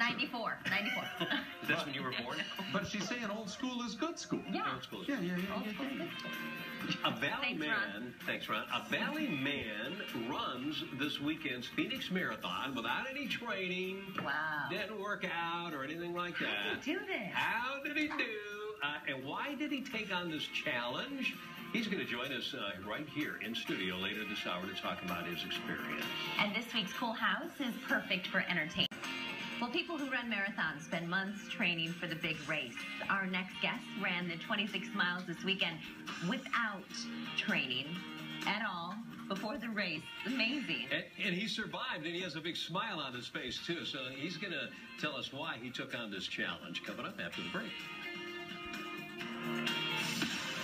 94. Is that when you were born? But she's saying old school is good school. Yeah. Old school. Old school is good school. A Valley man, thanks, Ron. A Valley man runs this weekend's Phoenix Marathon without any training. Wow. Didn't work out or anything like that. How did he do this? How did he do? And why did he take on this challenge? He's going to join us right here in studio later this hour to talk about his experience. And this week's Cool House is perfect for entertainment. Well, people who run marathons spend months training for the big race. Our next guest ran the 26 miles this weekend without training at all before the race. Amazing. And he survived, and he has a big smile on his face, too. So he's going to tell us why he took on this challenge. Coming up after the break.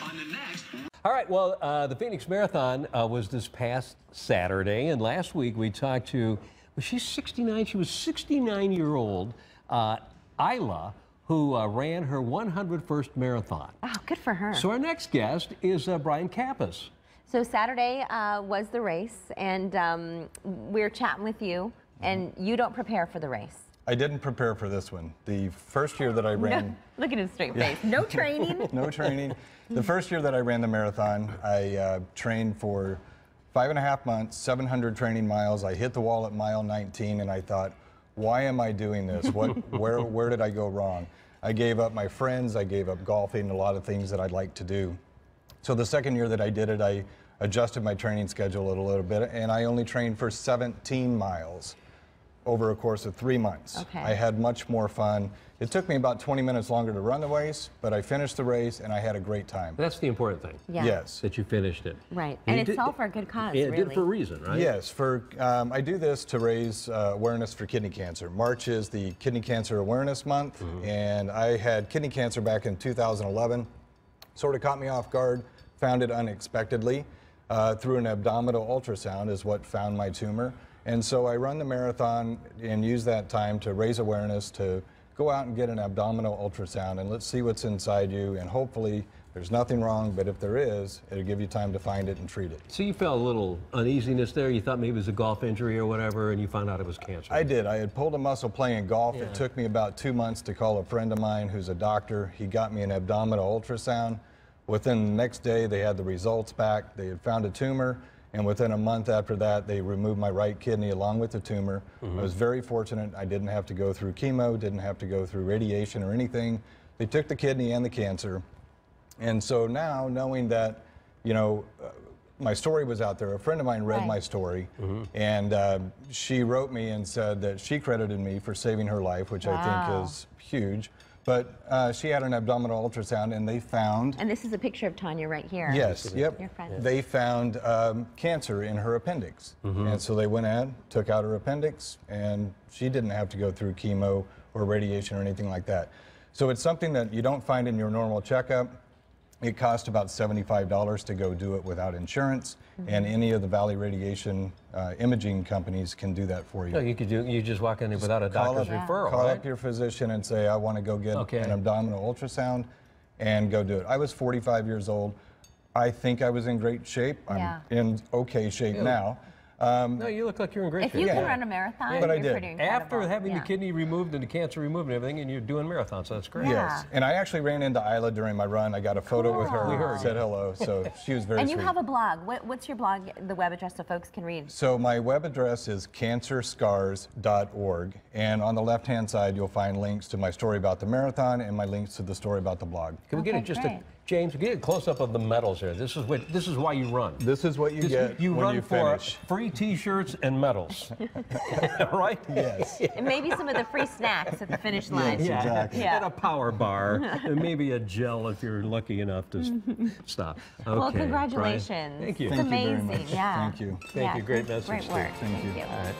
On the next... All right, well, the Phoenix Marathon was this past Saturday, and last week we talked to, was she 69? She was 69-year-old Isla, who ran her 101st marathon. Oh, good for her. So our next guest is Brian Kappus. So Saturday was the race, and we're chatting with you, and you don't prepare for the race. I didn't prepare for this one. The first year that I ran... No, look at his straight face. No training. No training. The first year that I ran the marathon, I trained for 5.5 months, 700 training miles. I hit the wall at mile 19, and I thought, why am I doing this? Where did I go wrong? I gave up my friends. I gave up golfing, a lot of things that I'd like to do. So the second year that I did it, I adjusted my training schedule a little bit, and I only trained for 17 miles. Over a course of 3 months. Okay. I had much more fun. It took me about 20 minutes longer to run the race, but I finished the race and I had a great time. That's the important thing. Yeah. Yes. That you finished it. Right, and it's all for a good cause, Yeah, really. did it for a reason, right? Yes, I do this to raise awareness for kidney cancer. March is the Kidney Cancer Awareness Month, and I had kidney cancer back in 2011. Sort of caught me off guard, found it unexpectedly. Through an abdominal ultrasound is what found my tumor. And so I run the marathon and use that time to raise awareness, to go out and get an abdominal ultrasound and let's see what's inside you, and hopefully there's nothing wrong, but if there is, it'll give you time to find it and treat it. So you felt a little uneasiness there? You thought maybe it was a golf injury or whatever, and you found out it was cancer? I did. I had pulled a muscle playing golf. It took me about 2 months to call a friend of mine who's a doctor. He got me an abdominal ultrasound. Within the next day, they had the results back. They had found a tumor. And within a month after that, they removed my right kidney along with the tumor. I was very fortunate. I didn't have to go through chemo, didn't have to go through radiation or anything. They took the kidney and the cancer. And so now, knowing that, you know, my story was out there, a friend of mine read my story, and she wrote me and said that she credited me for saving her life, which I think is huge. But she had an abdominal ultrasound, and they found... And this is a picture of Tanya right here. Yes, yep. Your friend. They found cancer in her appendix. And so they went in, took out her appendix, and she didn't have to go through chemo or radiation or anything like that. So it's something that you don't find in your normal checkup. It cost about $75 to go do it without insurance, and any of the Valley Radiation imaging companies can do that for you. No, you just walk in without a doctor's referral, Call right? up your physician and say, I want to go get an abdominal ultrasound, and go do it. I was 45 years old. I think I was in great shape. I'm in okay shape now. No, you look like you're in great shape. If you can run a marathon, But I you're did. pretty incredible. After having the kidney removed and the cancer removed and everything, and you're doing marathons, so that's great. Yes, and I actually ran into Isla during my run. I got a photo with her, said hello, so she was very And sweet. you have a blog. What's your blog, the web address so folks can read? So my web address is cancerscars.org, and on the left-hand side you'll find links to my story about the marathon and my links to the story about the blog. Can we get it just James, get a close-up of the medals here. This is why you run. This is what you get you when run you for finish. Free T-shirts and medals, right? Yes. And maybe some of the free snacks at the finish line. Yes, exactly. And a power bar, and maybe a gel if you're lucky enough to stop. Okay, Well, congratulations. Brian. Thank you. It's Thank you very amazing. much. Yeah. Thank you. Thank you. Great message. Great work. Thank you. Thank you. All right.